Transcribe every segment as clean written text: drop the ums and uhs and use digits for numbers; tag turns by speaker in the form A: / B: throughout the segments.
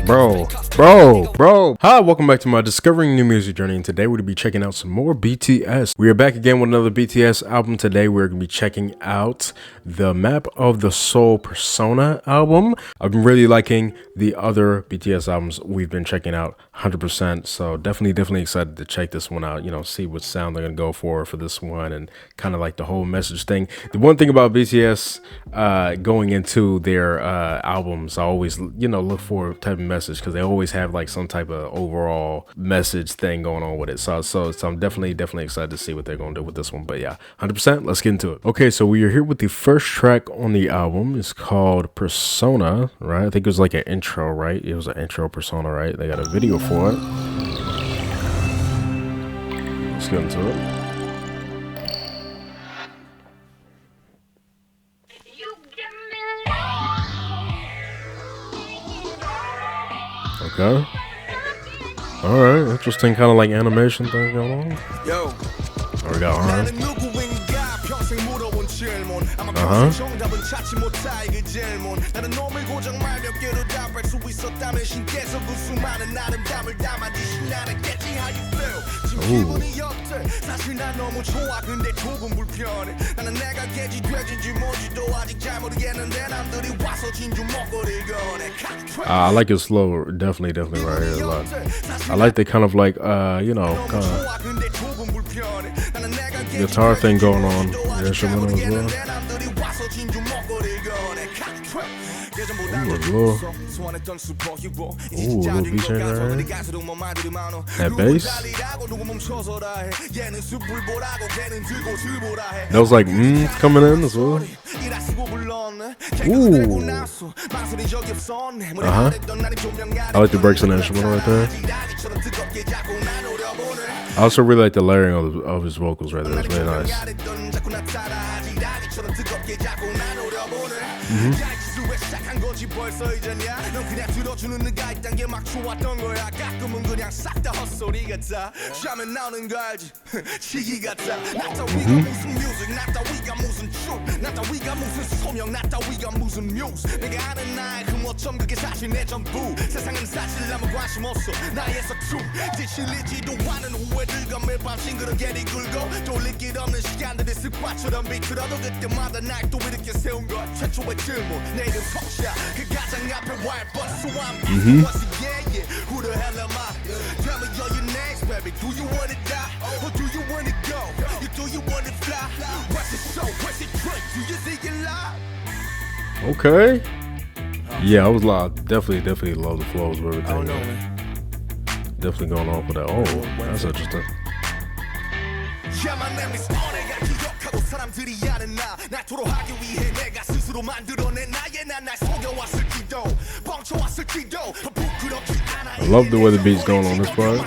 A: Bro. Hi, welcome back to my Discovering New Music journey, and today we're going to be checking out some more BTS. We are back again with another BTS album. Today we're going to be checking out the Map of the Soul Persona album. I've been really liking the other BTS albums we've been checking out 100%, so definitely excited to check this one out, see what sound they're going to go for this one, and kind of like the whole message thing. The one thing about BTS going into their albums, I always, look for a type of message, because they always have like some type of overall message thing going on with it. So I'm definitely excited to see what they're going to do with this one. But yeah, 100%, let's get into it. Okay, so we are here with the first track on the album. It's called Persona, right? I think it was like an intro, right? It was an intro Persona, right? They got a video for it. Let's get into it. Okay. All right. Interesting kind of like animation thing going on. Yo. Oh, we got arms. Ooh. I like it slow, definitely right here a lot. I like the kind of like kind of guitar thing going on. The instrumental as well. Ooh, little beat change right here. That bass. That was like coming in as well. Ooh. I like the breaks in the instrumental right there. I also really like the layering of his vocals right there. It's really nice. Okay. Yeah, I was loud. Definitely love the flows of everything. Definitely going off with that. Oh, that's interesting. I love the way the beat's going on this part.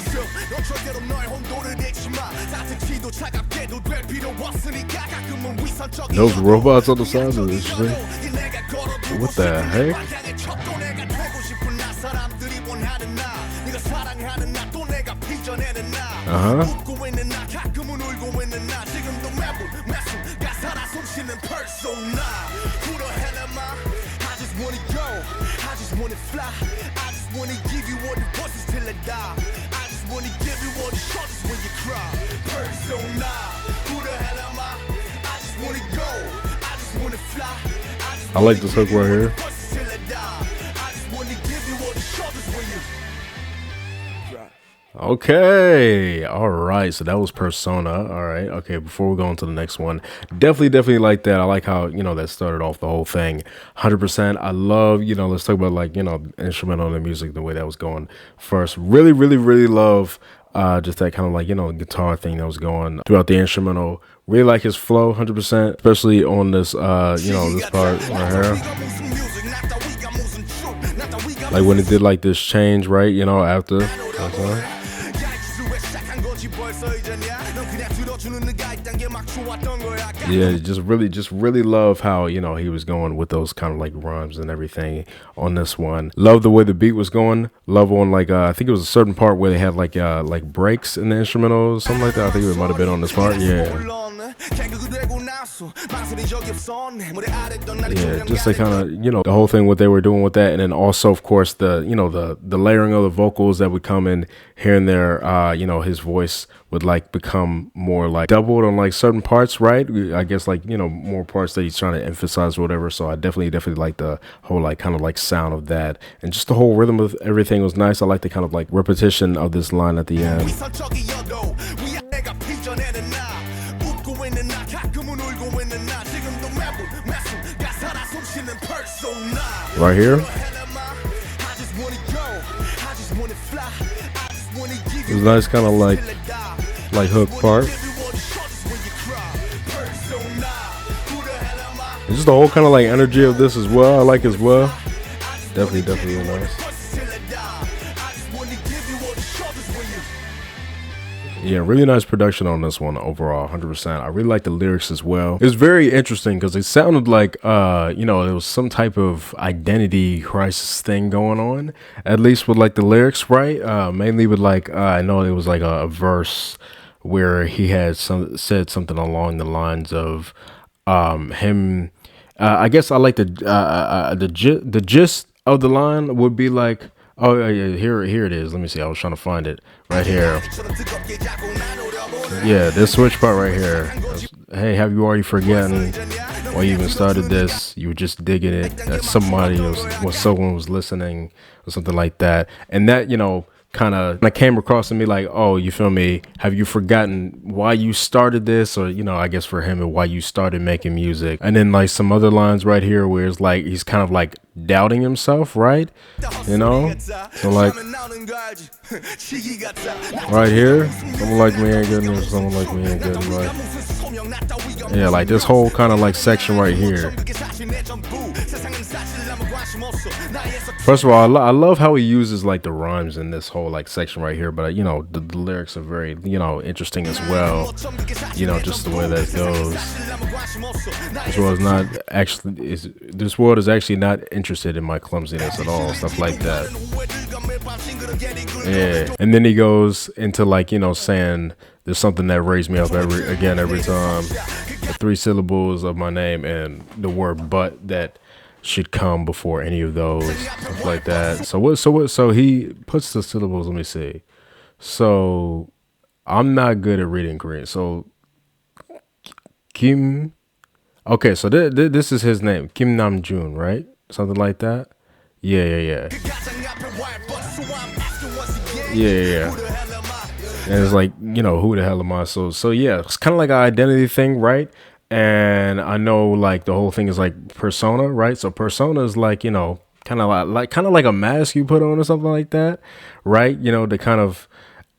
A: Those robots on the side are interesting. What the heck? I like this hook right here. Okay, all right, so that was Persona. All right, okay, before we go on to the next one, definitely like that. I like how that started off the whole thing 100%. I love let's talk about like instrumental and the music, the way that was going first. Really love just that kind of like guitar thing that was going throughout the instrumental. Really like his flow 100%, especially on this this part right here. Like when it did like this change, right? After. Yeah, just really love how he was going with those kind of like rhymes and everything on this one. Love the way the beat was going. Love on like I think it was a certain part where they had like breaks in the instrumental or something like that. I think it might have been on this part. Yeah. Yeah, just to kind of, you know, the whole thing, what they were doing with that. And then also, of course, the, you know, the layering of the vocals that would come in here and there. You know, his voice would like become more like doubled on like certain parts, right? I guess like, you know, more parts that he's trying to emphasize or whatever. So I definitely like the whole like kind of like sound of that, and just the whole rhythm of everything was nice. I like the kind of like repetition of this line at the end. Right here, it was nice, kind of like hook part. And just the whole kind of like energy of this as well, I like as well. Definitely nice. Yeah, really nice production on this one overall, 100%. I really like the lyrics as well. It was very interesting because it sounded like, you know, there was some type of identity crisis thing going on, at least with like the lyrics, right? Mainly with like, I know it was like a verse where he had said something along the lines of him. I guess I like the gist of the line would be like, oh yeah, here it is. Let me see. I was trying to find it right here. Yeah, this switch part right here. Hey, have you already forgotten why you even started this? You were just digging it. That somebody was someone was listening or something like that. And that, you know, kind of came across to me like, oh, you feel me? Have you forgotten why you started this? Or, you know, I guess for him, why you started making music. And then like some other lines right here where it's like he's kind of like doubting himself, right? You know, so like right here, someone like me ain't good enough, someone like me ain't good enough. Yeah, like this whole kind of like section right here. First of all, I love how he uses like the rhymes in this whole like section right here, but you know, the lyrics are very, you know, interesting as well. You know, just the way that goes. This world is actually not interested in my clumsiness at all, stuff like that. Yeah, and then he goes into like, you know, saying there's something that raised me up every time. The 3 syllables of my name and the word "but" that should come before any of those, stuff like that. So he puts the syllables. Let me see. So I'm not good at reading Korean. So Kim. Okay, so this is his name, Kim Namjoon, right? Something like that. Yeah. And it's like, you know, who the hell am I? So yeah, it's kind of like an identity thing, right? And I know like the whole thing is like persona, right? So persona is like, you know, kind of like a mask you put on or something like that, right? You know,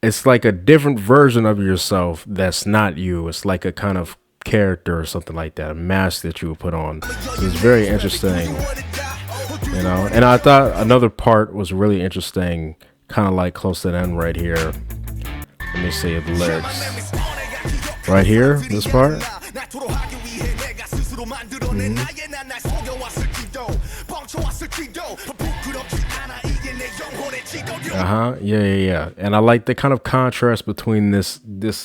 A: it's like a different version of yourself that's not you. It's like a kind of character or something like that, a mask that you would put on. So it's very interesting, you know. And I thought another part was really interesting, kind of like close to the end right here. Let me see the lyrics right here, this part. Yeah. And I like the kind of contrast between this,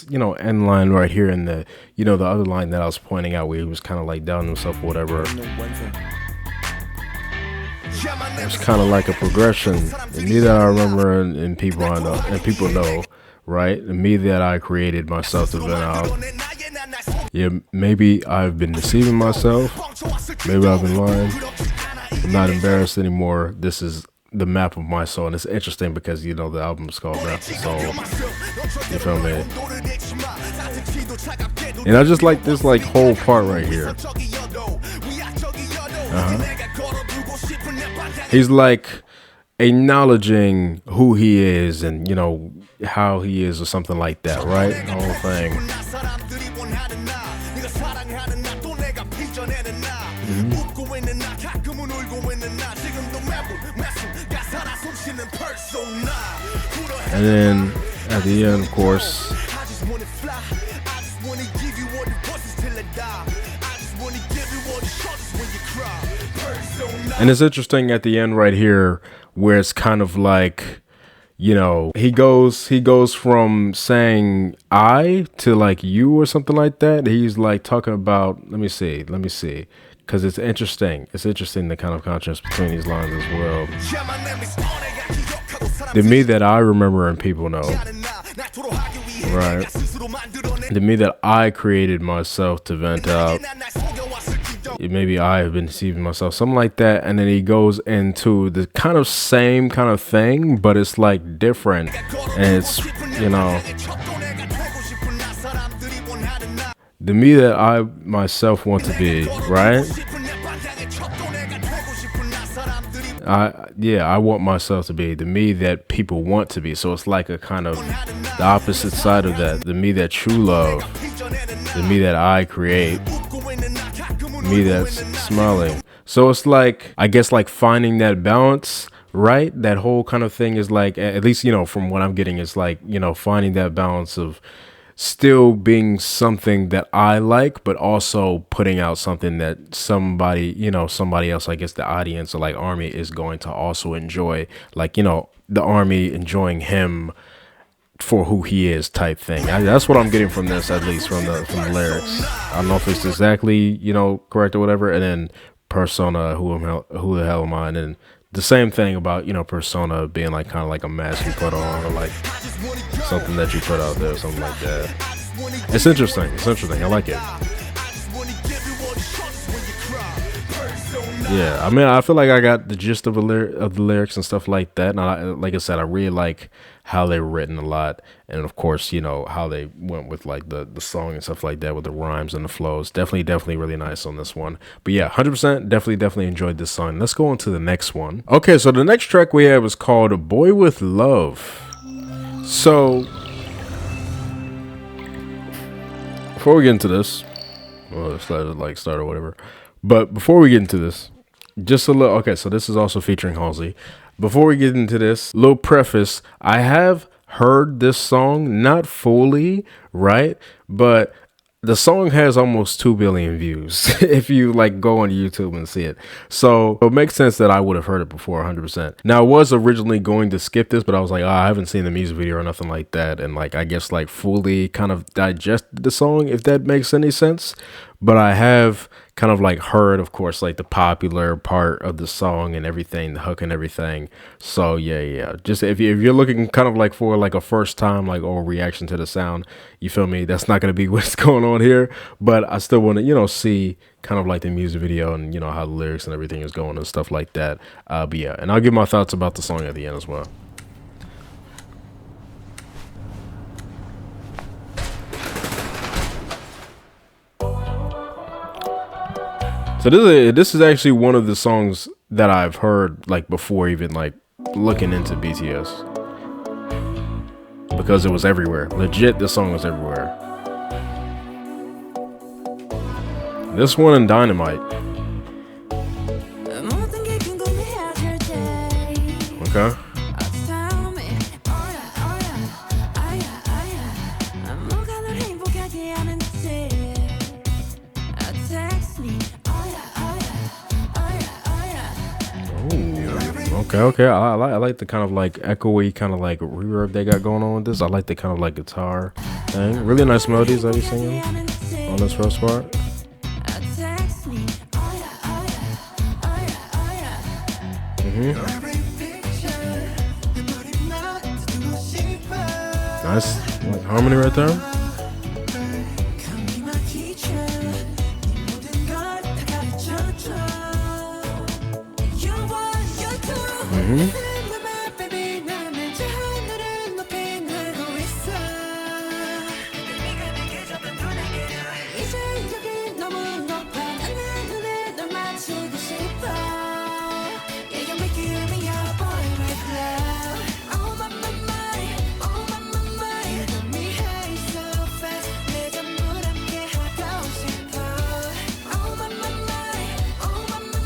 A: you know, end line right here and the, you know, the other line that I was pointing out where he was kind of like down himself or whatever. It's kind of like a progression. The me that I remember and people I know and people know, right? The me that I created myself to been out. Yeah, maybe I've been deceiving myself. Maybe I've been lying. I'm not embarrassed anymore. This is the map of my soul. And it's interesting because, you know, the album is called Map of Soul. You feel me? And I just like this like whole part right here. He's like acknowledging who he is and, you know, how he is or something like that, right? The whole thing. And then at the end, of course, and it's interesting at the end right here where it's kind of like, you know, he goes from saying I to like you or something like that. He's like talking about, let me see, because it's interesting the kind of contrast between these lines as well. The me that I remember and people know, right? The me that I created myself to vent out. Maybe I have been deceiving myself, something like that. And then he goes into the kind of same kind of thing, but it's like different. And it's, you know, the me that I myself want to be, right? I want myself to be the me that people want to be. So it's like a kind of the opposite side of that. The me that you love, the me that I create, me that's smiling. So it's like, I guess, like finding that balance, right? That whole kind of thing is like, at least, you know, from what I'm getting, it's like, you know, finding that balance of still being something that I like, but also putting out something that somebody, you know, somebody else, I guess the audience or like Army is going to also enjoy, like, you know, the Army enjoying him for who he is type thing. That's what I'm getting from this, at least from the lyrics. I don't know if it's exactly, you know, correct or whatever. And then persona, who the hell am I? And then the same thing about, you know, persona being like kind of like a mask you put on, or like something that you put out there, something like that. It's interesting. It's interesting. I like it. Yeah, I mean, I feel like I got the gist of the lyrics and stuff like that. And like I said, I really like how they're written a lot, and of course, you know, how they went with like the song and stuff like that with the rhymes and the flows. Definitely really nice on this one. But yeah, 100% definitely enjoyed this song. Let's go on to the next one. Okay, so the next track we have is called "Boy with Love." So before we get into this, well, let's let it like start or whatever. But before we get into this, just a little, okay, so this is also featuring Halsey. Before we get into this, little preface, I have heard this song, not fully, right? But the song has almost 2 billion views if you like go on YouTube and see it. So it makes sense that I would have heard it before 100%. Now, I was originally going to skip this, but I was like, oh, I haven't seen the music video or nothing like that. And like, I guess like fully kind of digested the song, if that makes any sense. But I have kind of like heard, of course, like the popular part of the song and everything, the hook and everything. So yeah. Just if you're looking kind of like for like a first time like or reaction to the sound, you feel me? That's not gonna be what's going on here. But I still want to, you know, see kind of like the music video and, you know, how the lyrics and everything is going and stuff like that. But yeah, and I'll give my thoughts about the song at the end as well. So this is actually one of the songs that I've heard like before even like looking into BTS, because it was everywhere. Legit, this song was everywhere. This one and Dynamite. Okay. Okay. I like the kind of like echoey kind of like reverb they got going on with this. I like the kind of like guitar thing. Really nice melodies that he's singing on this first part. Nice like, harmony right there.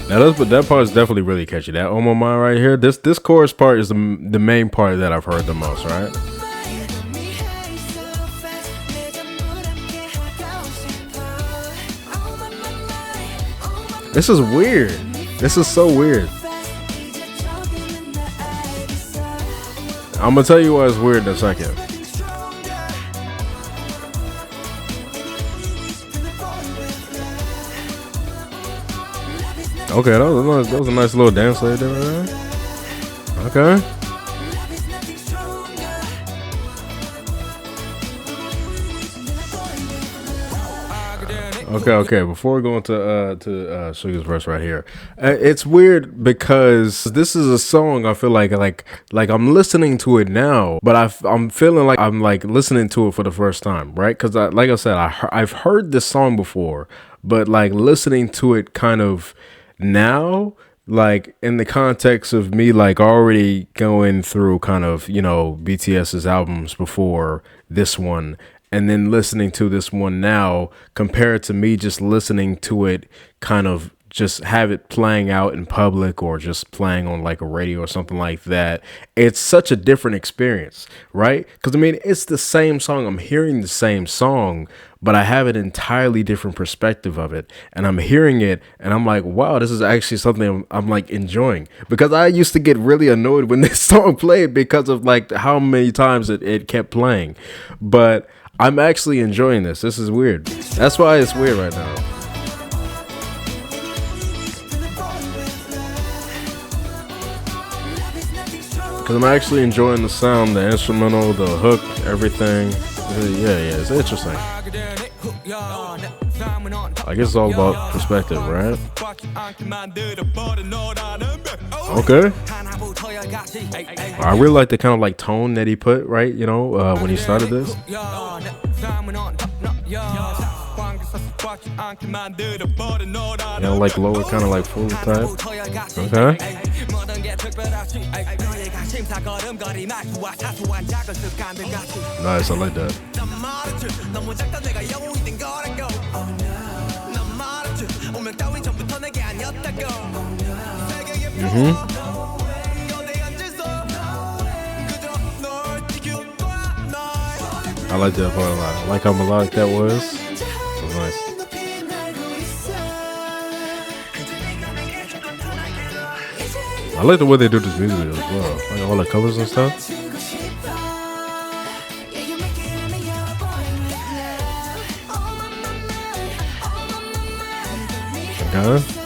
A: Now that part is definitely really catchy. That "Oh My Mind" right here. This chorus part is the main part that I've heard the most, right? This is weird. This is so weird. I'm gonna tell you why it's weird in a second. Okay, that was a nice little dance right there. Okay. Okay. Before we go into Sugar's verse right here, it's weird because this is a song I feel like I'm listening to it now, but I'm feeling like I'm like listening to it for the first time, right? Because like I said, I've heard this song before, but like listening to it kind of now, like in the context of me like already going through kind of, you know, BTS's albums before this one, and then listening to this one now compared to me just listening to it kind of just have it playing out in public or just playing on like a radio or something like that. It's such a different experience, right? Because I mean, it's the same song. I'm hearing the same song, but I have an entirely different perspective of it. And I'm hearing it and I'm like, wow, this is actually something I'm like enjoying. Because I used to get really annoyed when this song played because of like how many times it kept playing. But I'm actually enjoying this. This is weird. That's why it's weird right now. Because I'm actually enjoying the sound, the instrumental, the hook, everything. Yeah, it's interesting. I guess it's all about perspective, right? Okay. I really like the kind of like tone that he put, right? You know, when he started this. You know, like lower, kind of like full type. Okay. Nice, I like that. I like that part a lot. I like how melodic that was. That was nice. I like the way they do this music video as well. Like all the colors and stuff. Okay.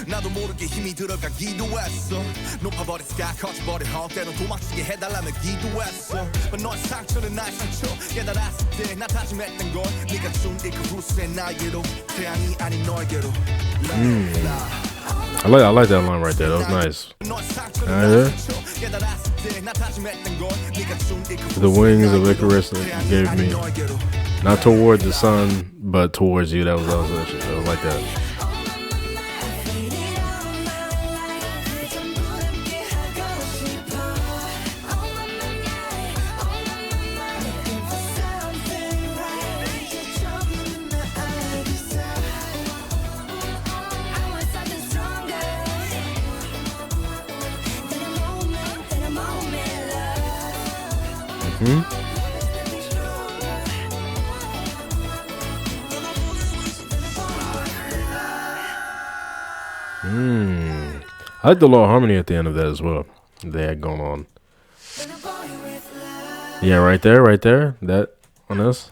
B: 나도 모르게 힘이 들어가기도 했어 높아버린 스카 커져버린 헛 때론 도망치게 해달라며 기도했어 너의 상처는 나의 상처 깨달았을 때 나 다짐했던 건 네가 준 그 후세 나에게로 태양이 아닌 너에게로
A: I like that line right there. That was nice. The wings of Icarus that you gave me, not toward the sun, but towards you. That was like that. I like the little harmony at the end of that as well. They had going on. Yeah, right there. That on this.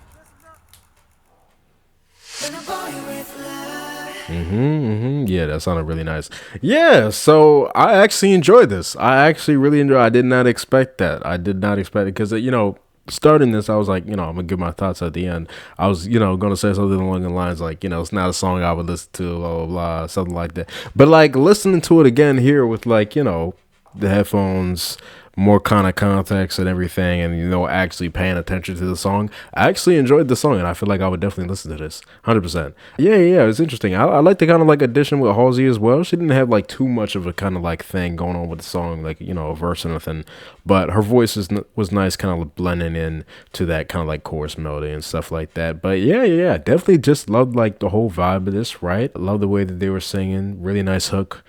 A: Yeah, that sounded really nice. Yeah, so I actually enjoyed this. I actually really enjoyed it. I did not expect that. I did not expect it because, you know, starting this, I was like, you know, I'm going to give my thoughts at the end. I was, you know, going to say something along the lines like, you know, it's not a song I would listen to, blah, blah, blah, something like that. But, like, listening to it again here with, like, you know, the headphones, more kind of context and everything, and actually paying attention to the song, I actually enjoyed the song, and I feel like I would definitely listen to this 100%. Yeah, it's interesting. I like the kind of like addition with Halsey as well. She didn't have like too much of a kind of like thing going on with the song, like a verse or nothing, but her voice was nice, kind of blending in to that kind of like chorus melody and stuff like that. But yeah, definitely just loved like the whole vibe of this, right? Love the way that they were singing. Really nice hook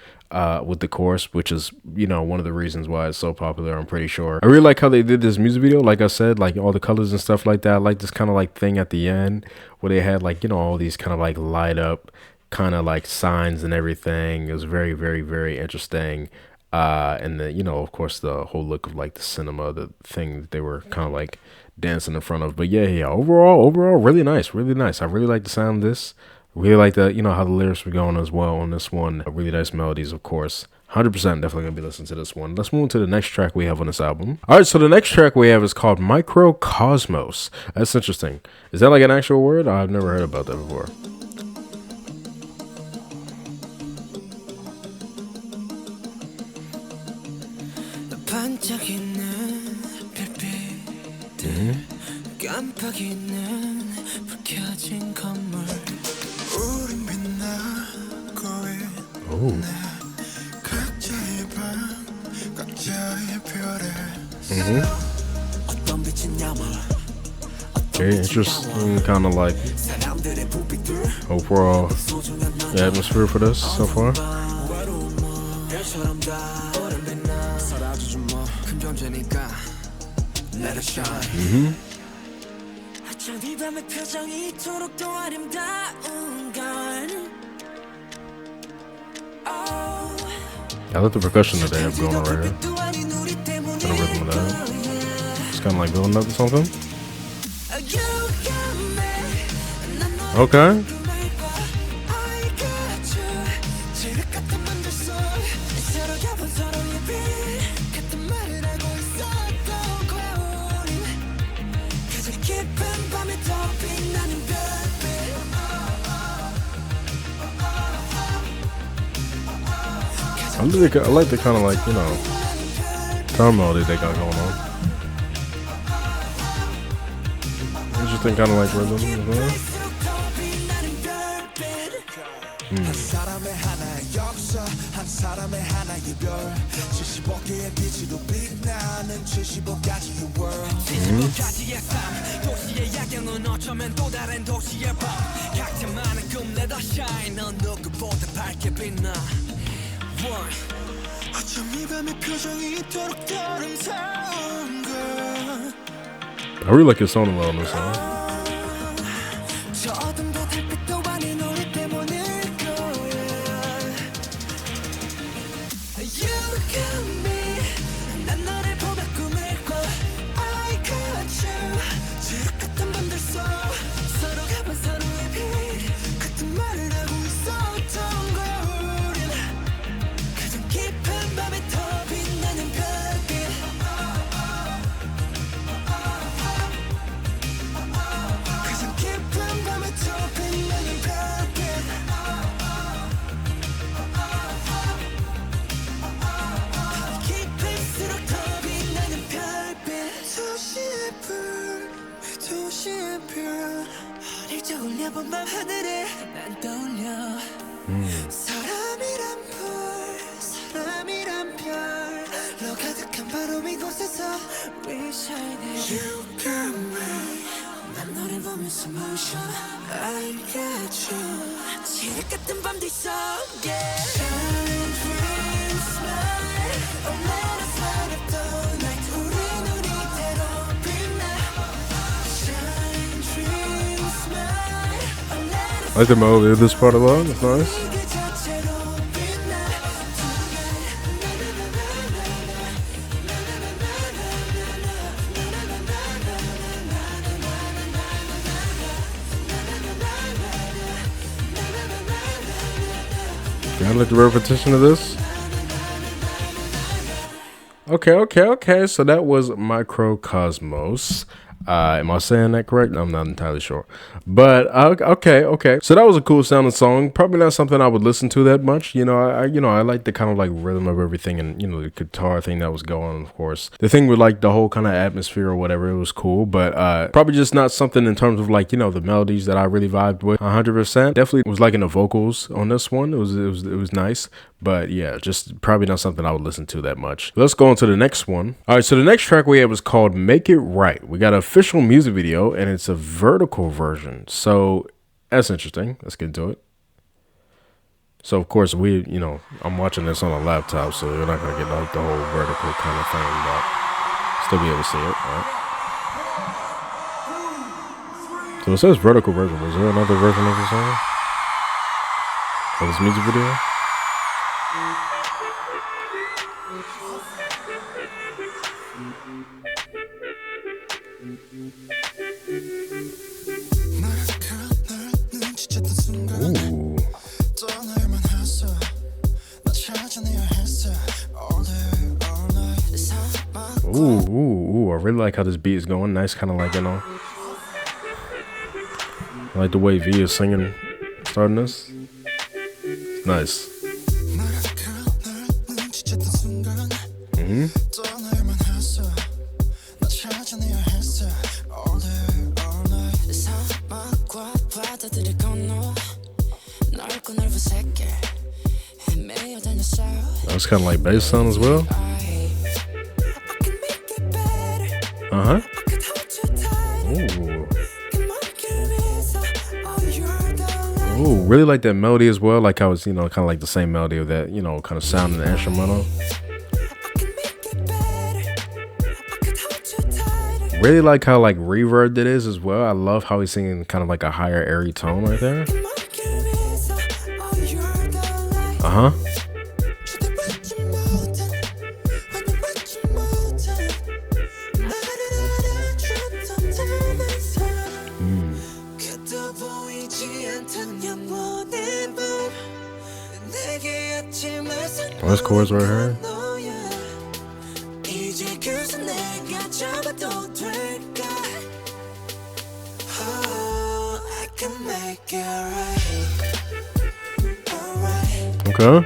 A: with the chorus, which is one of the reasons why it's so popular, I'm pretty sure. I really like how they did this music video. Like I said, like all the colors and stuff like that. I like this kind of like thing at the end where they had like all these kind of like light up kind of like signs and everything. It was very, very, very interesting. And the of course the whole look of like the cinema, the thing that they were kind of like dancing in front of. But yeah, overall really nice. I really like the sound of this. Really like the how the lyrics were going as well on this one. Really nice melodies, of course. 100% definitely gonna be listening to this one. Let's move on to the next track we have on this album. All right, so the next track we have is called Mikrokosmos. That's interesting. Is that like an actual word? I've never heard about that before. Very interesting, kind of like overall atmosphere for this so far. I like the percussion that they have going on right here. And the rhythm of that. It's kind of like building up or something. Okay. I like the kind of like, drum melody they got going on. Interesting kind of like rhythm as well. I really like his song well on this song. I like the melody of this part a lot. It's nice. I like the repetition of this. Okay. So that was Mikrokosmos. Am I saying that correct? I'm not entirely sure. But okay. So that was a cool sounding song. Probably not something I would listen to that much. I like the kind of like rhythm of everything, and the guitar thing that was going on, of course. The thing with like the whole kind of atmosphere or whatever, it was cool, but probably just not something in terms of like, the melodies that I really vibed with 100%. Definitely was liking the vocals on this one. It was nice. But yeah, just probably not something I would listen to that much. Let's go on to the next one. All right, so the next track we have is called Make It Right. We got an official music video, and it's a vertical version. So that's interesting. Let's get into it. So of course I'm watching this on a laptop, so you're not gonna get like the whole vertical kind of thing, but still be able to see it. All right. So it says vertical version. Was there another version of the song? Of this music video? Ooh, I really like how this beat is going. Nice, kind of like, I like the way V is singing, starting this. Nice. That's kind of like bass sound as well. Ooh, really like that melody as well. Like how it's, kind of like the same melody of that, kind of sound in the instrumental. Really like how like reverb it is as well. I love how he's singing kind of like a higher airy tone right there. This chorus right here. Okay.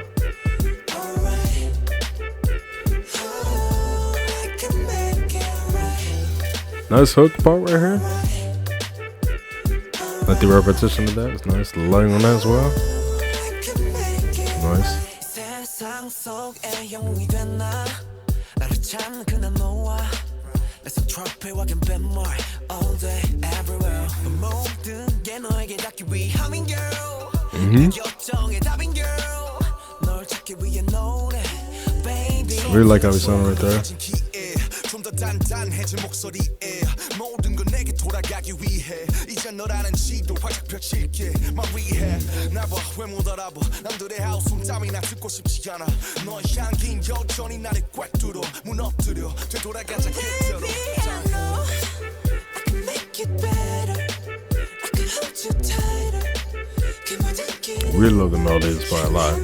A: Nice hook part right here. Like the repetition of that. It's nice. The lighting on that as well. Nice. I really like how he sounded right there. Really love the melody. It's by a lot.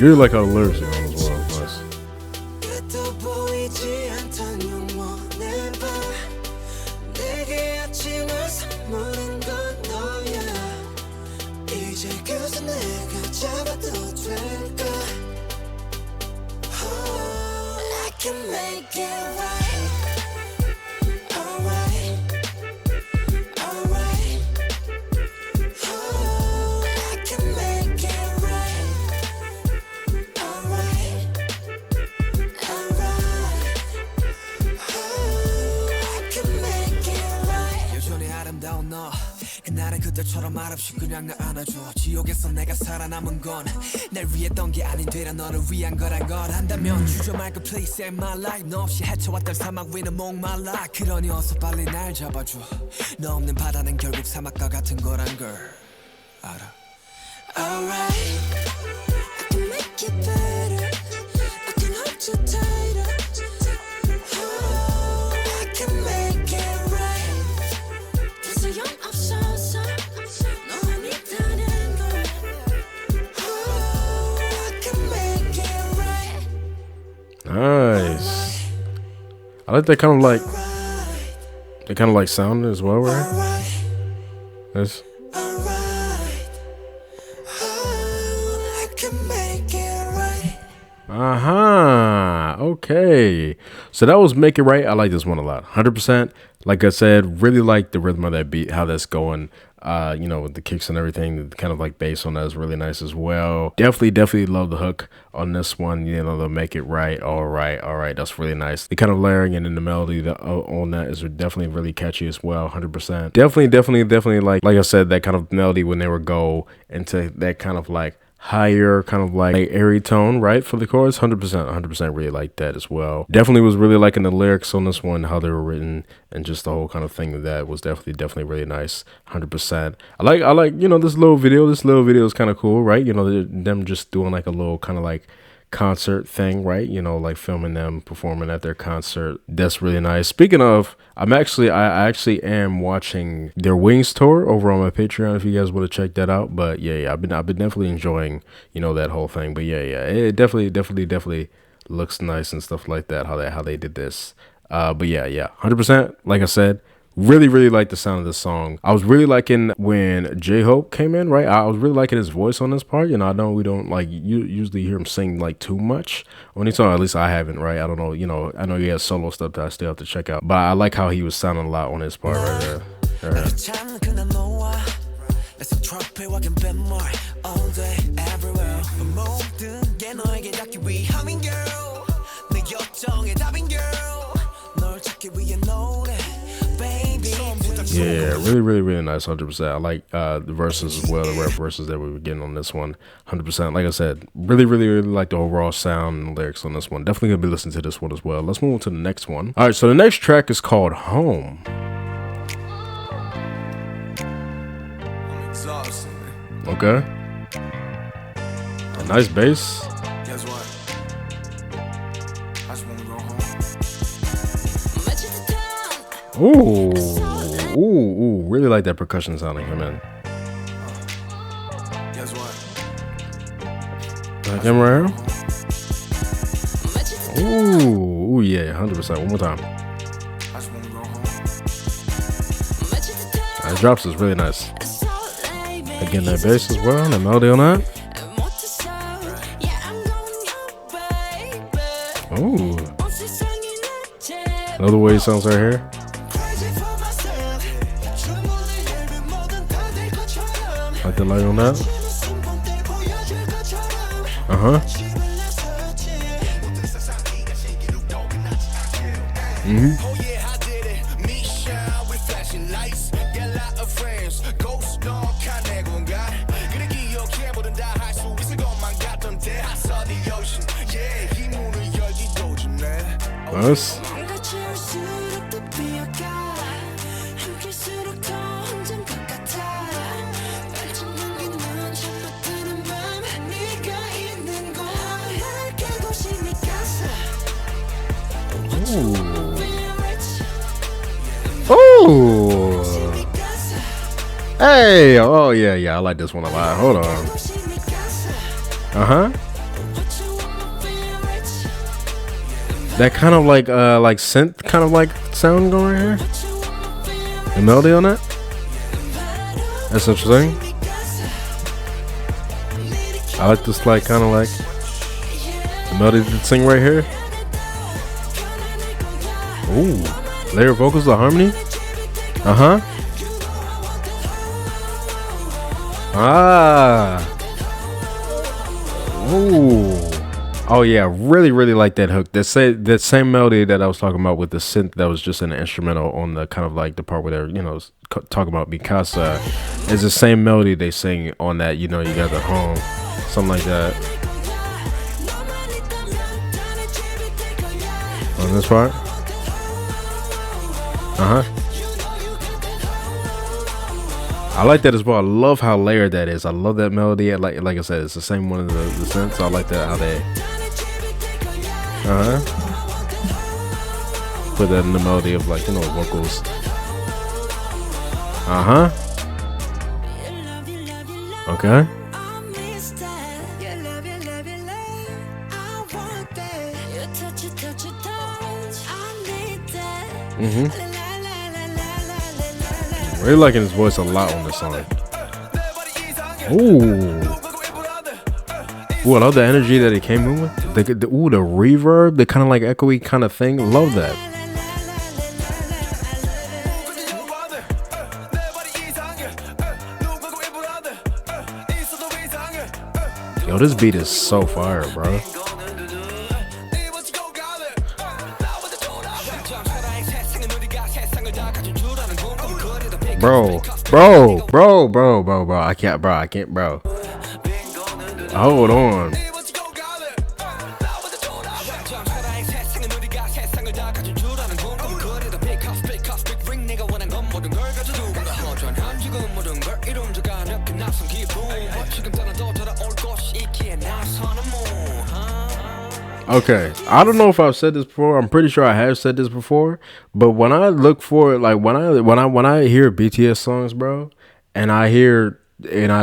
A: Really like how the lyrics are going as well. Nice.
B: 그들처럼 말없이 그냥 날 안아줘. 지옥에서 내가 살아남은 건 날 위했던 게 아닌 되려 너를 위한 거란 걸 안다면 주저 말고 please save my life. 너 없이 헤쳐왔던 사막 위는 목말라. 그러니 어서 빨리 날 잡아줘. 너 없는 바다는 결국 사막과 같은 거란 걸 알아. Alright, I can make it better. I can hold you tighter. I can make it right. There's a young 없어서 너 아니다는 걸. I
A: I like that kind of like sound as well, right? That's okay. So that was Make It Right. I like this one a lot. 100%. Like I said, really like the rhythm of that beat, how that's going. You know, with the kicks and everything, the kind of like bass on that is really nice as well. Definitely love the hook on this one. You know, the Make It Right. All right. That's really nice. The kind of layering and then the melody on that is definitely really catchy as well. 100%. Definitely like I said, that kind of melody when they would go into that kind of like higher kind of like airy tone, right, for the chorus. 100% really like that as well. Definitely was really liking the lyrics on this one, how they were written, and just the whole kind of thing of that was definitely really nice. 100%. I like you know, this little video is kind of cool, right? You know, them just doing like a little kind of like concert thing, right? You know, like filming them performing at their concert. That's really nice. Speaking of, I actually am watching their Wings tour over on my Patreon if you guys want to check that out. But yeah, I've been definitely enjoying, you know, that whole thing. But yeah, it definitely looks nice and stuff like that, how they did this. But yeah, 100%. Like I said, really like the sound of this song. I was really liking when J-Hope came in, right? I was really liking his voice on this part. You know, I know we don't like usually hear him sing like too much on his song. At least I haven't, right? I don't know. You know, I know he has solo stuff that I still have to check out, but I like how he was sounding a lot on his part right there. Yeah, really nice. 100%. I like the verses as well, the rap verses that we were getting on this one. 100%. Like I said, really like the overall sound and lyrics on this one. Definitely gonna be listening to this one as well. Let's move on to the next one. All right, so the next track is called Home.
B: I'm exhausted, man.
A: Okay. A nice bass.
B: Guess what? I just wanna go home.
A: Ooh, really like that percussion sounding come in.
B: Guess what?
A: Like him right here? Ooh, yeah, 100%. One more time.
B: I just wanna go home.
A: That drops is really nice. Again, that bass as well, the melody on that. Ooh. Another way it sounds right here. Like the light on that. Nice. Ooh. Hey, oh yeah, I like this one a lot. Hold on. That kind of like synth kind of like sound going here. The melody on that. That's interesting. I like this like kind of like the melody that sing right here. Ooh, layer vocals, the harmony. Ooh. Oh yeah, really like that hook. That same melody that I was talking about with the synth that was just an instrumental on the kind of like the part where they're, you know, talking about Mikasa. It's the same melody they sing on that, you know, you got the home, something like that. On this part. I like that as well. I love how layered that is. I love that melody. Like I said, it's the same one as the synth. So I like that how they put that in the melody of like, you know, vocals. Okay. Really liking his voice a lot on this song. Ooh. Ooh, I love the energy that it came in with. The reverb, the kind of like echoey kind of thing. Love that. Yo, this beat is so fire, bro. Bro. I can't, bro. Hold on. Okay, I don't know if I've said this before. I'm pretty sure I have said this before. But when I look for like when I hear BTS songs, bro, and I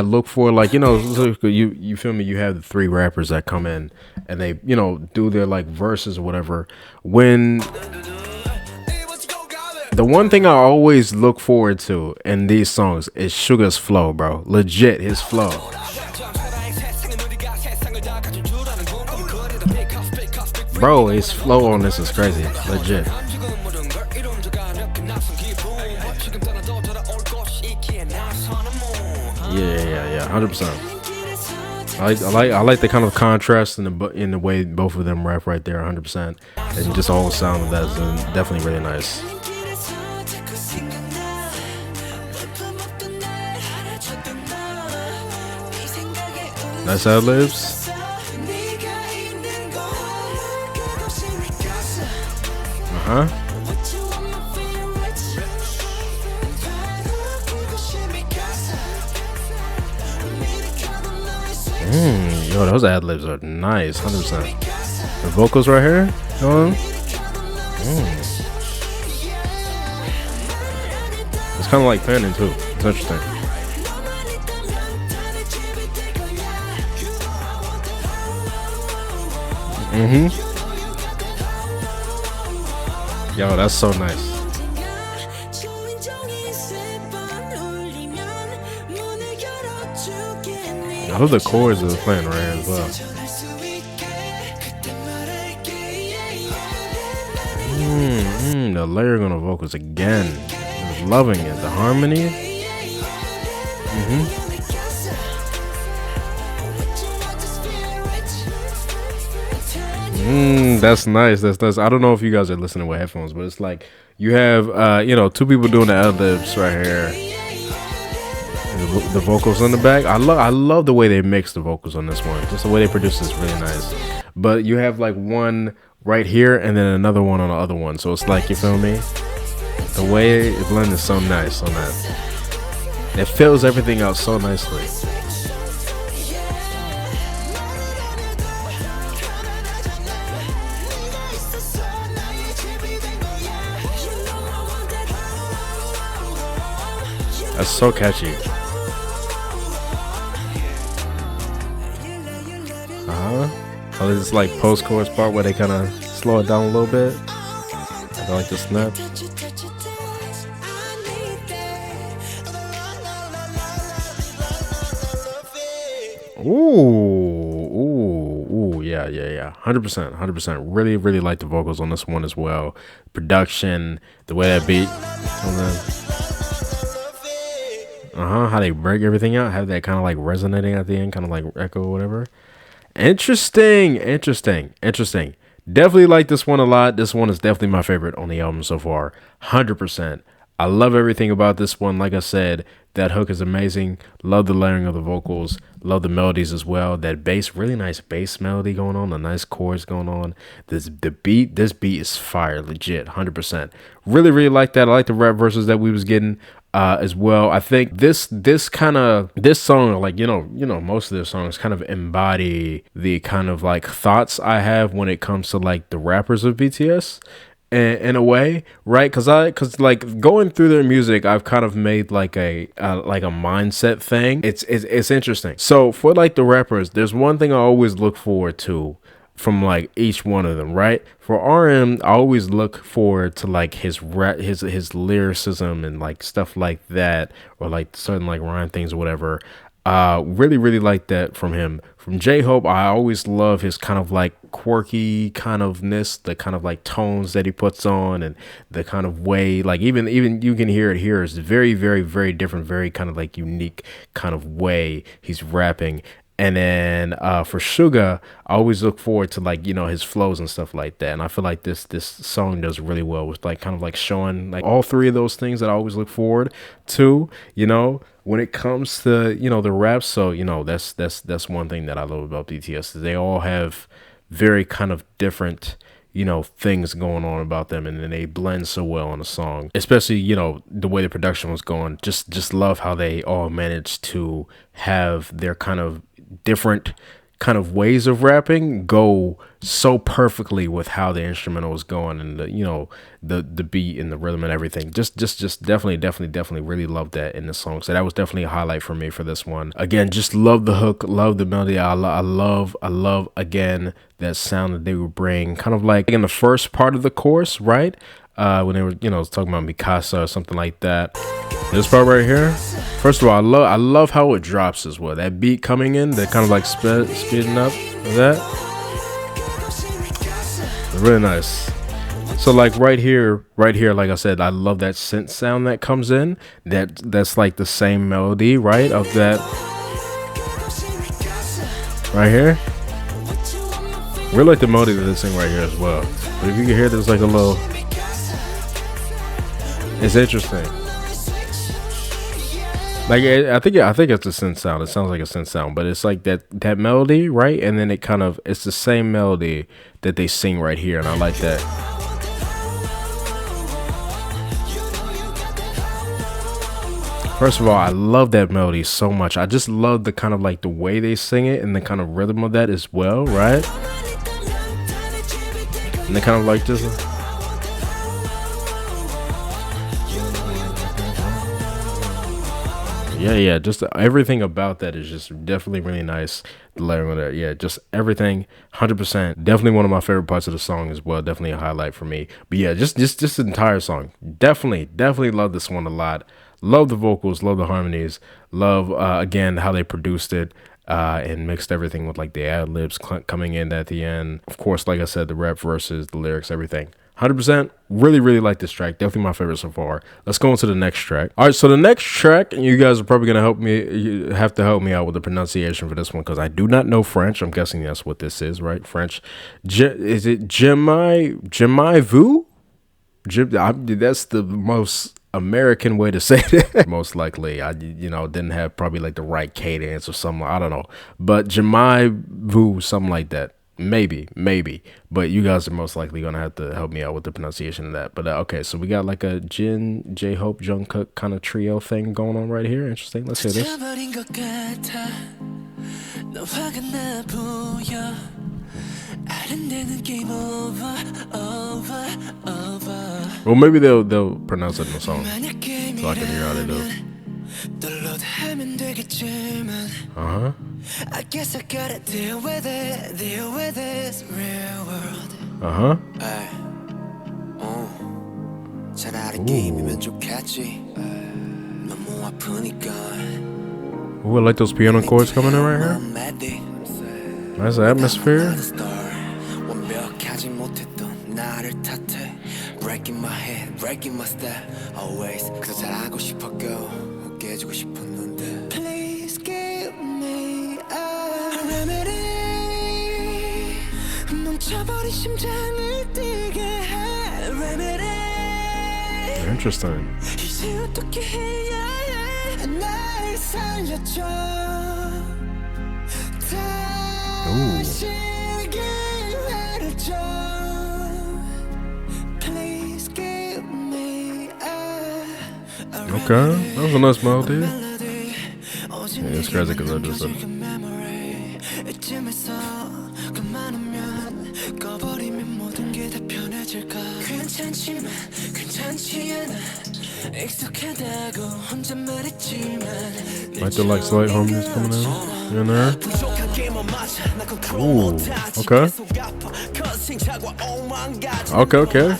A: look for like you feel me. You have the three rappers that come in and they do their like verses or whatever. When the one thing I always look forward to in these songs is Suga's flow, bro. Legit, his flow. Bro, his flow on this is crazy. Legit. Yeah, 100%. I like the kind of contrast in the way both of them rap right there, 100%. And just the whole sound of that is definitely really nice. Nice ad-libs. Yo, those ad-libs are nice, 100%. The vocals right here, it's kind of like panning too. It's interesting. Yo, that's so nice. I love the chords that are playing right here as well. The layering on the vocals again. I'm loving it. The harmony. That's nice. That's nice. I don't know if you guys are listening with headphones, but it's like you have two people doing the ad-libs right here. The vocals in the back. I love the way they mix the vocals on this one. Just the way they produce is really nice. But you have like one right here and then another one on the other one. So it's like, you feel me? The way it blends is so nice on that. It fills everything out so nicely. That's so catchy. Oh, this is like post-chorus part where they kind of slow it down a little bit. I like the snaps. Ooh, yeah. 100%. Really like the vocals on this one as well. Production, the way that beat. How they break everything out, have that kind of like resonating at the end, kind of like echo or whatever. Interesting. Definitely like this one a lot. This one is definitely my favorite on the album so far. 100%. I love everything about this one. Like I said, that hook is amazing. Love the layering of the vocals. Love the melodies as well. That bass, really nice bass melody going on. The nice chords going on. This beat is fire, legit, 100%. Really like that. I like the rap verses that we was getting as well. I think this song, like most of their songs kind of embody the kind of like thoughts I have when it comes to like the rappers of BTS. In a way, right? Because like going through their music, I've kind of made like a mindset thing. It's interesting. So for like the rappers, there's one thing I always look forward to from like each one of them, right? For RM, I always look forward to like his his lyricism and like stuff like that, or like certain like rhyme things or whatever. Really like that from him. From J-Hope, I always love his kind of like quirky kind ofness, the kind of like tones that he puts on, and the kind of way, like even you can hear it here. It's very different, very kind of like unique kind of way he's rapping. And then for Suga, I always look forward to like, you know, his flows and stuff like that. And I feel like this song does really well with like kind of like showing like all three of those things that I always look forward to, you know, when it comes to, you know, the rap. So, you know, that's one thing that I love about BTS is they all have very kind of different, you know, things going on about them, and then they blend so well on a song, especially, you know, the way the production was going. Just love how they all managed to have their kind of different kind of ways of rapping go so perfectly with how the instrumental was going, and the, you know, the beat and the rhythm and everything. Just definitely really loved that in the song. So that was definitely a highlight for me for this one. Again, just love the hook, love the melody. I love again that sound that they would bring, kind of like in the first part of the chorus, right? When they were, you know, talking about Mikasa or something like that. This part right here, first of all, I love how it drops as well. That beat coming in, that kind of like speeding up, like that, really nice. So like right here, like I said, I love that synth sound that comes in. That's like the same melody, right, of that right here. Really like the melody that they sing right here as well. But if you can hear, there's like a little. It's interesting. Like I think it's a synth sound. It sounds like a synth sound, but it's like that melody, right? And then it's the same melody that they sing right here, and I like that. First of all, I love that melody so much. I just love the kind of like the way they sing it and the kind of rhythm of that as well, right? And they kind of like this. Yeah, just everything about that is just definitely really nice. The layering of that, yeah, just everything, 100%. Definitely one of my favorite parts of the song as well. Definitely a highlight for me. But yeah, just the entire song. Definitely love this one a lot. Love the vocals, love the harmonies, love again how they produced it. And mixed everything with like the ad libs coming in at the end. Of course, like I said, the rap verses, the lyrics, everything. 100%. Really like this track. Definitely my favorite so far. Let's go into the next track. All right, so the next track, you guys are probably gonna have to help me out with the pronunciation for this one because I do not know French. I'm guessing that's what this is, right? French. Is it Jamais Vu? That's the most American way to say it. Most likely, I didn't have probably like the right cadence or something. I don't know, but Jamais Vu, something like that. Maybe, but you guys are most likely gonna have to help me out with the pronunciation of that. But okay, so we got like a J-Hope, Jungkook kind of trio thing going on right here. Interesting. Let's hear this. Well, maybe they'll pronounce it in the song, so I can hear how they do. I guess I gotta deal with this real world. 차라리 게임이면 좋겠지. 너무 아프니까. Ooh, I like those piano chords coming in right here. Nice atmosphere. 완벽하지 못했던 나를 탓해. Breaking my head, breaking my step. Always 그저 잘하고 싶었고 깨지고 싶었는데. Please give me a remedy. 멈춰버린 심장을 뛰게 해 remedy. Interesting. 이제 어떻게 해야 해 날 살려줘. 다시 기회를 줘. Please give me a Okay, that was a nice melody. Yeah, it's crazy because I just said might feel like slight harmonies coming in there. Ooh, okay. Okay, okay.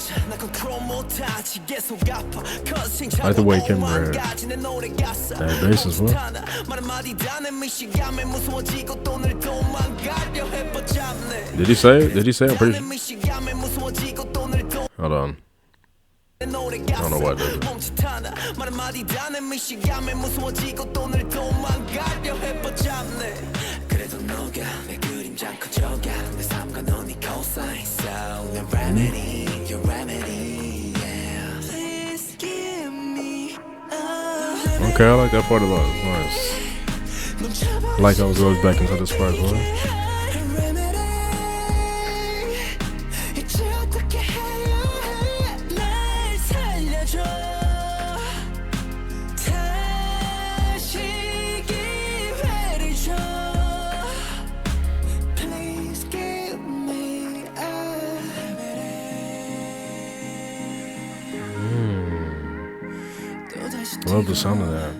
A: I like the way Kim read that bass as well. Did he say it? Did he say it? I'm pretty sure. Hold on. I don't know why I did it. Okay, I like that part a lot. It's nice. I like how it goes back into this part as well. I love the sound of that.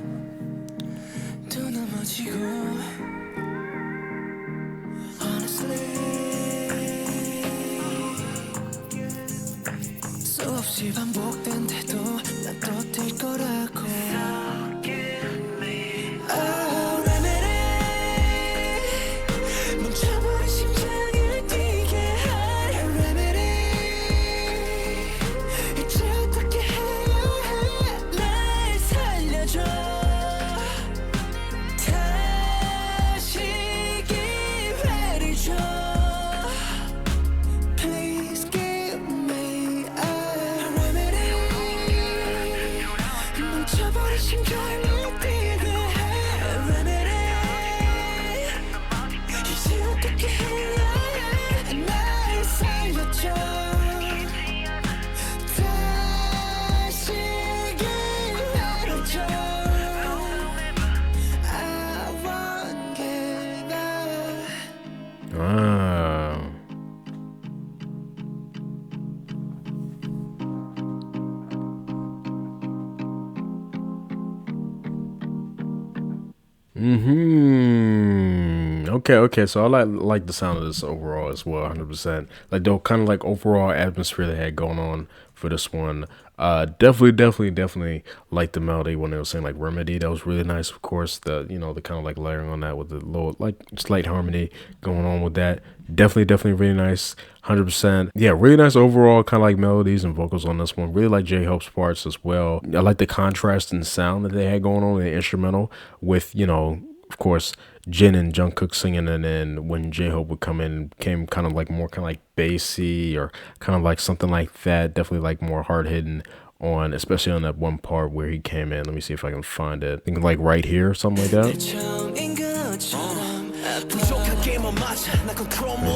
A: Okay. So I like the sound of this overall as well, 100%. Like the kind of like overall atmosphere they had going on for this one. Definitely like the melody when they were saying like remedy. That was really nice. Of course, the kind of like layering on that with the low like slight harmony going on with that. Definitely really nice. 100%. Yeah, really nice overall kind of like melodies and vocals on this one. Really like J-Hope's parts as well. I like the contrast in sound that they had going on in the instrumental with, of course, Jin and Jungkook singing, and then when J-Hope would come in, came kind of like more kind of like bassy or kind of like something like that. Definitely like more hard hitting on, especially on that one part where he came in. Let me see if I can find it. I think like right here, something like that. This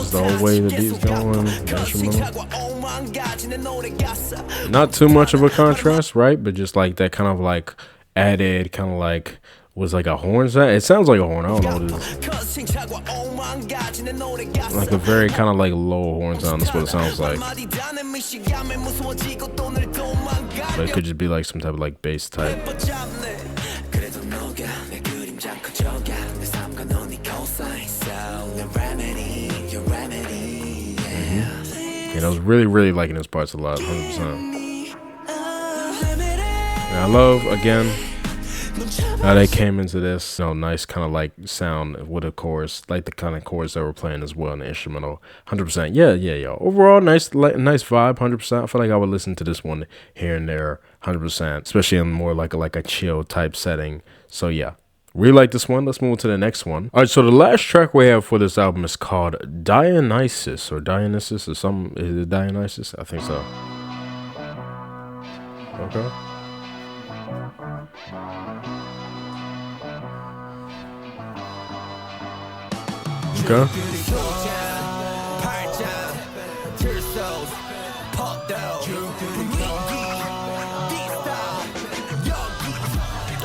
A: is the whole way the beat's going. The not too much of a contrast, right? But just like that kind of like added kind of like was like a horn sound. It sounds like a horn. I don't know what it is. Like a very kind of like low horn sound. That's what it sounds like. But it could just be like some type of like bass type. And I was really liking his parts a lot, 100%. And I love, again, how they came into this, nice kind of like sound with a chorus, like the kind of chorus that we're playing as well in the instrumental. 100%. Yeah. Overall, nice vibe. 100%. I feel like I would listen to this one here and there. 100%, especially in more like a chill type setting. So yeah. Really like this one. Let's move on to the next one. All right, so the last track we have for this album is called Dionysus or something. Is it Dionysus? I think so. Okay. Okay.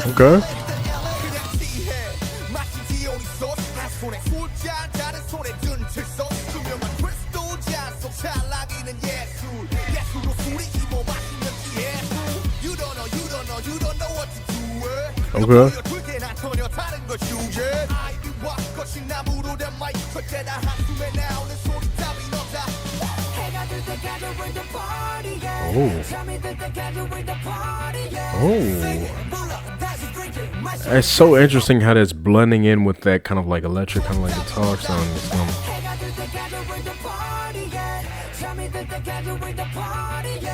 A: Okay. It's so interesting how that's blending in with that kind of like electric, kind of like guitar sound.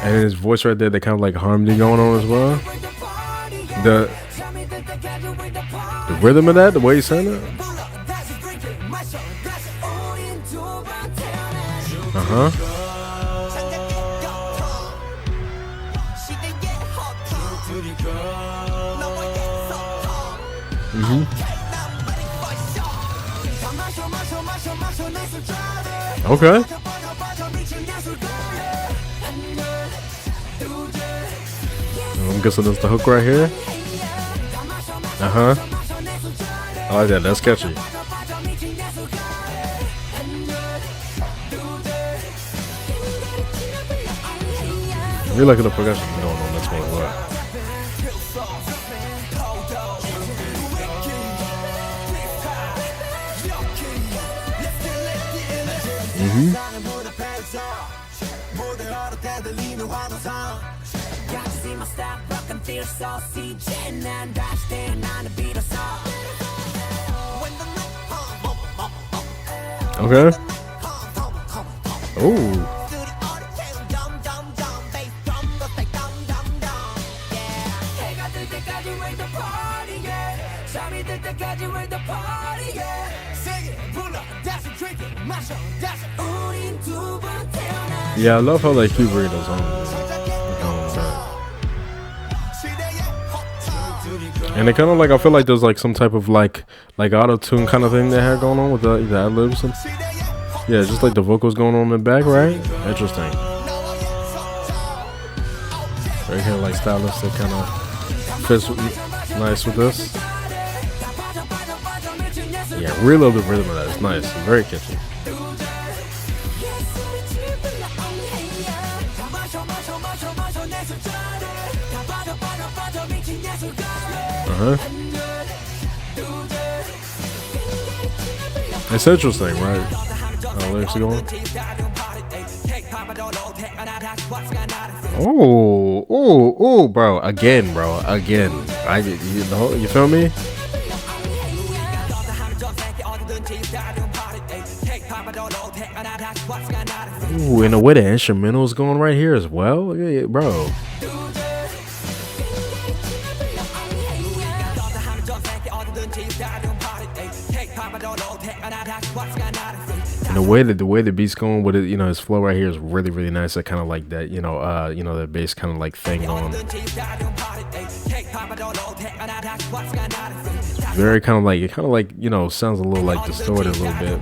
A: And his voice right there, that kind of like harmony going on as well. The rhythm of that, the way he's saying it. Okay. I'm guessing that's the hook right here. I like that. That's catchy. I really like the progression going on this one as well. Okay. Oh. Yeah, I love how they keep bringing those on. And it kind of like, I feel like there's like some type of like auto-tune kind of thing they had going on with the ad-libs. Yeah, just like the vocals going on in the back, right? Interesting. Right here, like stylistic, kind of fits nice with this. Yeah, really love the rhythm of that. It's nice. It's very catchy. It's interesting, right? Lyrics are going. Oh, bro! Again. You feel me? Ooh, and the way the instrumental is going right here as well, yeah, bro. And the way the beat's going with it, his flow right here is really, really nice. I kind of like that, the bass kind of like thing on. Very kind of like, sounds a little like distorted a little bit.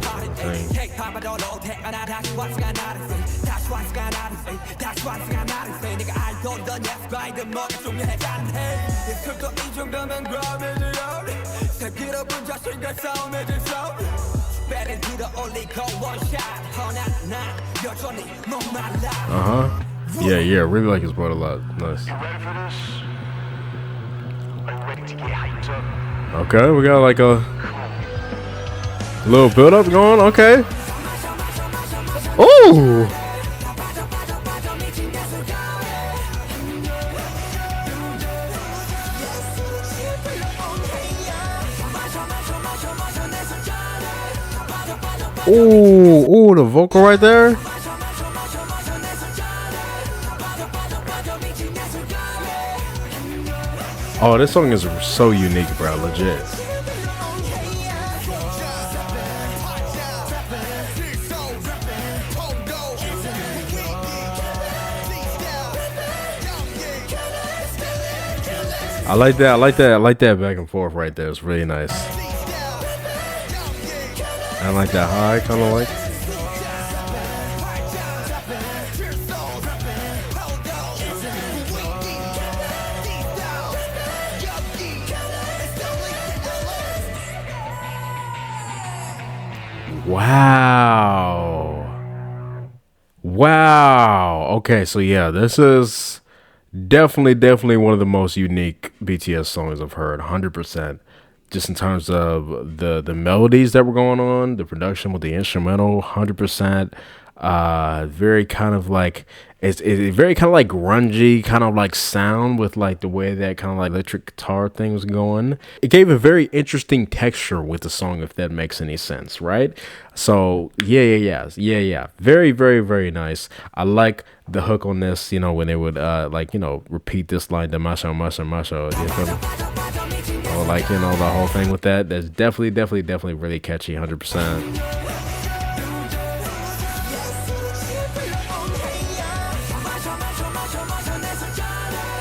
A: Yeah, really like his part a lot. Nice. Okay, we got like a little build up going. Okay. Oh. Ooh, the vocal right there. Oh, this song is so unique, bro. Legit. I like that back and forth right there. It's really nice. I like that high, kind of like. Wow. Okay, so yeah, this is definitely one of the most unique BTS songs I've heard. 100%. just in terms of the melodies that were going on, the production with the instrumental, 100%. Very kind of like it's very kind of like grungy kind of like sound with like the way that kind of like electric guitar thing was going. It gave a very interesting texture with the song, if that makes any sense, right? So yeah. Very, very, very nice. I like the hook on this, you know, when they would like, you know, repeat this line, the masho, masho, masho, you feel me? Or like, you know, the whole thing with that. That's definitely really catchy, 100%.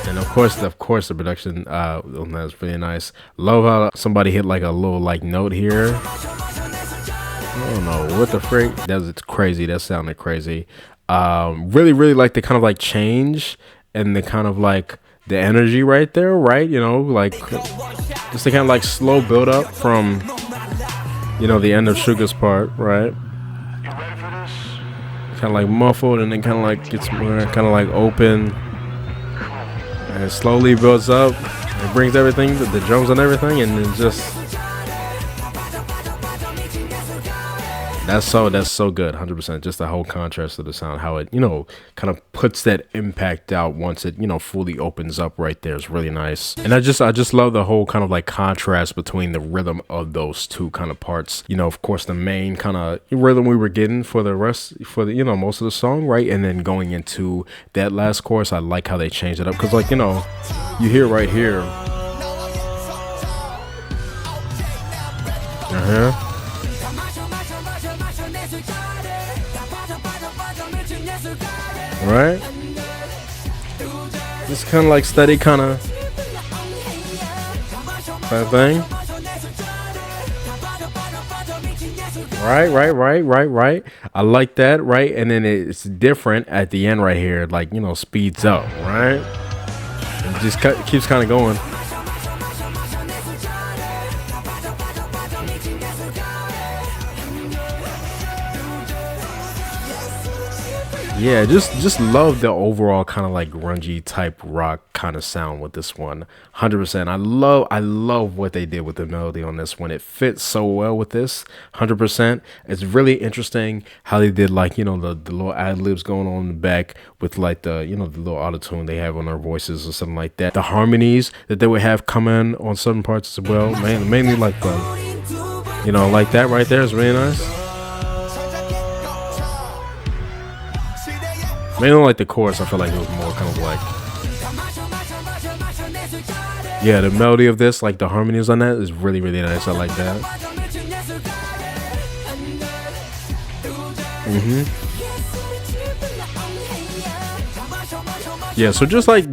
A: And of course, the production on that is really nice. Love how somebody hit like a little like note here. I don't know what the frick. That's crazy. That sounded crazy. Really like the kind of like change and the kind of like the energy right there, right? You know, like just the kind of like slow build up from, you know, the end of Suga's part, right? Kind of like muffled and then kind of like gets more kind of like open. And it slowly builds up. It brings everything, the drums and everything, and then just that's so good, 100%. Just the whole contrast of the sound, how it, you know, kind of puts that impact out once it, you know, fully opens up right there is really nice. And I just love the whole kind of like contrast between the rhythm of those two kind of parts. You know, of course, the main kind of rhythm we were getting for the rest, for the, you know, most of the song, right? And then going into that last chorus, I like how they changed it up because, like, you know, you hear right here. Right? Just kind of like steady kind of thing. Right. I like that, right? And then it's different at the end right here, like, you know, speeds up, right? And just keeps kind of going. Yeah, just love the overall kind of like grungy type rock kind of sound with this one. 100%. I love what they did with the melody on this one. It fits so well with this. 100%. It's really interesting how they did, like, you know, the little ad libs going on in the back with like the, you know, the little auto tune they have on their voices or something like that. The harmonies that they would have come in on certain parts as well. Mainly like the, you know, like that right there is really nice. Mainly like the chorus, I feel like it was more kind of like, yeah, the melody of this, like the harmonies on that is really nice. I like that. Yeah, so just like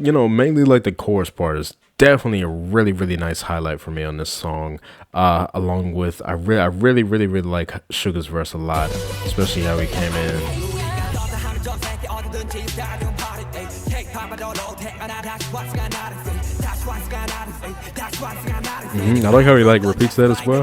A: you know, mainly like the chorus part is definitely a really nice highlight for me on this song. Along with I really like Suga's verse a lot, especially how he came in. I like how he like repeats that as well.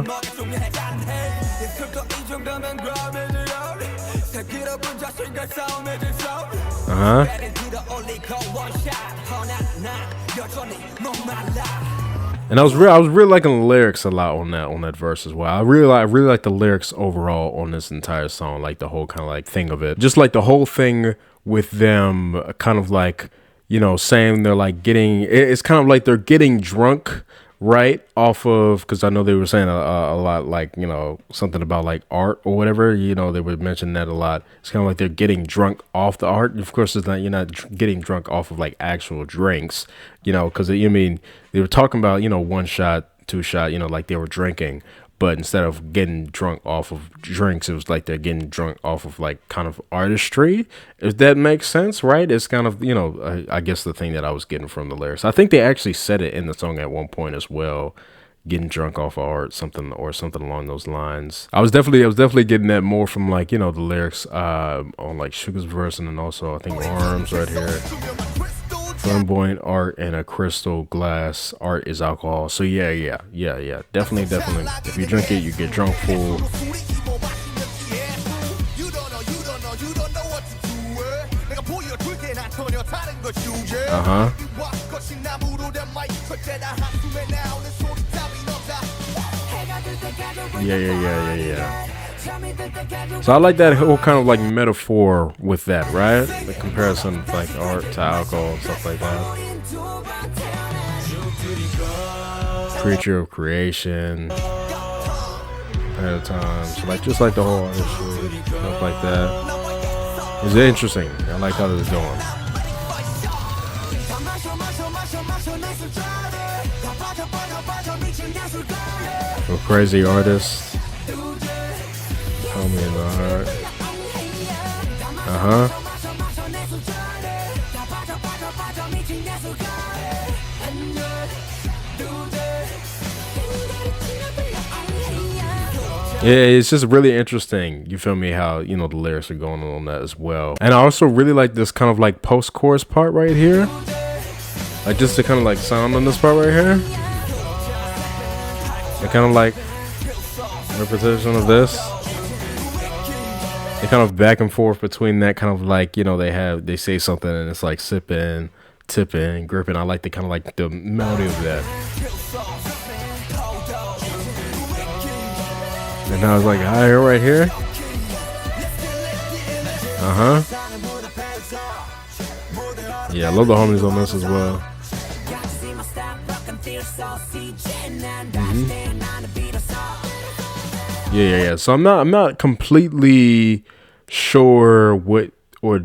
A: And I was really liking the lyrics a lot on that verse as well. I really like the lyrics overall on this entire song, like the whole kind of like thing of it. Just like the whole thing with them kind of like, you know, saying they're like it's kind of like they're getting drunk, right, off of, because I know they were saying a lot, like, you know, something about like art or whatever, you know, they would mention that a lot. It's kind of like they're getting drunk off the art. Of course, it's not, you're not getting drunk off of like actual drinks, you know, because you mean they were talking about, you know, 1 shot, 2 shot, you know, like they were drinking. But instead of getting drunk off of drinks, it was like they're getting drunk off of like kind of artistry, if that makes sense, right? It's kind of, you know, I guess the thing that I was getting from the lyrics. I think they actually said it in the song at one point as well, getting drunk off of art, something along those lines. I was definitely getting that more from like, you know, the lyrics on like Suga's verse, and then also I think Arms right here. Flamboyant art and a crystal glass art is alcohol. So yeah. Definitely. If you drink it, you get drunk full. Yeah. So I like that whole kind of like metaphor with that, right? The comparison of like art to alcohol and stuff like that. Creature of creation at a time. So like just like the whole artistry, stuff like that. It's interesting. I like how this is going. A crazy artist. Homie in the heart. Yeah, it's just really interesting. You feel me? How, you know, the lyrics are going on that as well. And I also really like this kind of like post-chorus part right here. Like just to kind of like sound on this part right here. And kind of like repetition of this. They kind of back and forth between that kind of like, you know, they say something and it's like sipping, tipping, gripping. I like the kind of like the melody of that. And I was like, higher right here. Yeah, I love the homies on this as well. Yeah. So I'm not completely sure what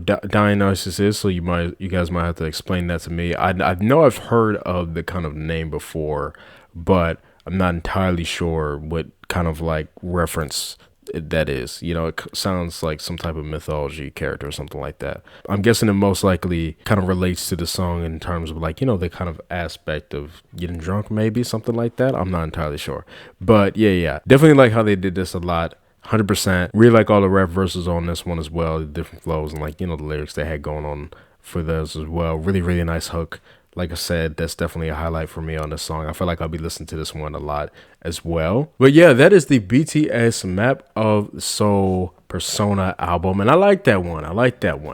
A: Dionysus is. So you guys might have to explain that to me. I know I've heard of the kind of name before, but I'm not entirely sure what kind of like reference that is. You know, it sounds like some type of mythology character or something like that. I'm guessing it most likely kind of relates to the song in terms of like, you know, the kind of aspect of getting drunk, maybe something like that. I'm not entirely sure, but yeah, definitely like how they did this a lot. 100%. Really like all the rap verses on this one as well, the different flows and like, you know, the lyrics they had going on for those as well. Really nice hook. Like I said, that's definitely a highlight for me on this song. I feel like I'll be listening to this one a lot as well. But yeah, that is the BTS Map of Soul Persona album, and I like that one.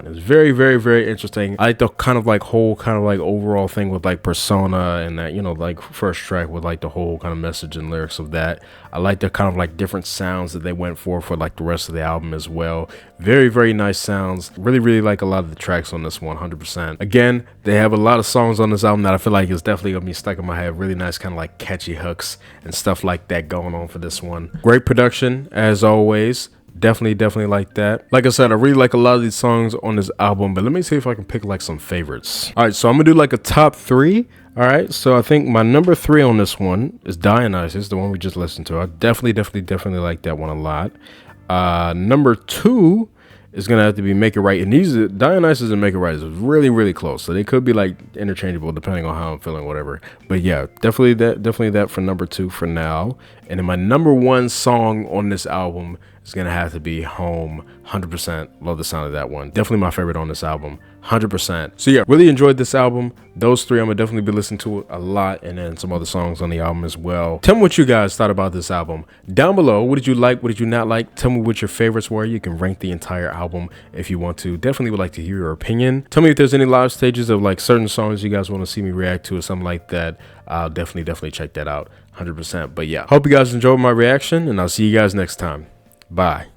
A: It's very interesting. I like the kind of like whole kind of like overall thing with like Persona and that, you know, like first track with like the whole kind of message and lyrics of that. I like the kind of like different sounds that they went for like the rest of the album as well. Very nice sounds. Really like a lot of the tracks on this one. 100%. Again, they have a lot of songs on this album that I feel like is definitely gonna be stuck in my head. Really nice kind of like catchy hooks and stuff like that going on for this one. Great production as always. Definitely like that. Like I said, I really like a lot of these songs on this album, but let me see if I can pick like some favorites. All right, so I'm gonna do like a top 3. All right, so I think my number 3 on this one is Dionysus, the one we just listened to. I definitely like that one a lot. Number 2 is gonna have to be Make It Right, and these Dionysus and Make It Right is really close, so they could be like interchangeable depending on how I'm feeling, whatever. But yeah, definitely that for number 2 for now. And then my number 1 song on this album is gonna have to be Home. 100% love the sound of that one. Definitely my favorite on this album. 100%. So yeah, really enjoyed this album. Those 3 I'm gonna definitely be listening to a lot, and then some other songs on the album as well. Tell me what you guys thought about this album down below. What did you like? What did you not like? Tell me what your favorites were. You can rank the entire album if you want to. Definitely would like to hear your opinion. Tell me if there's any live stages of like certain songs you guys want to see me react to or something like that. I'll definitely check that out. 100%. But yeah, hope you guys enjoyed my reaction, and I'll see you guys next time. Bye.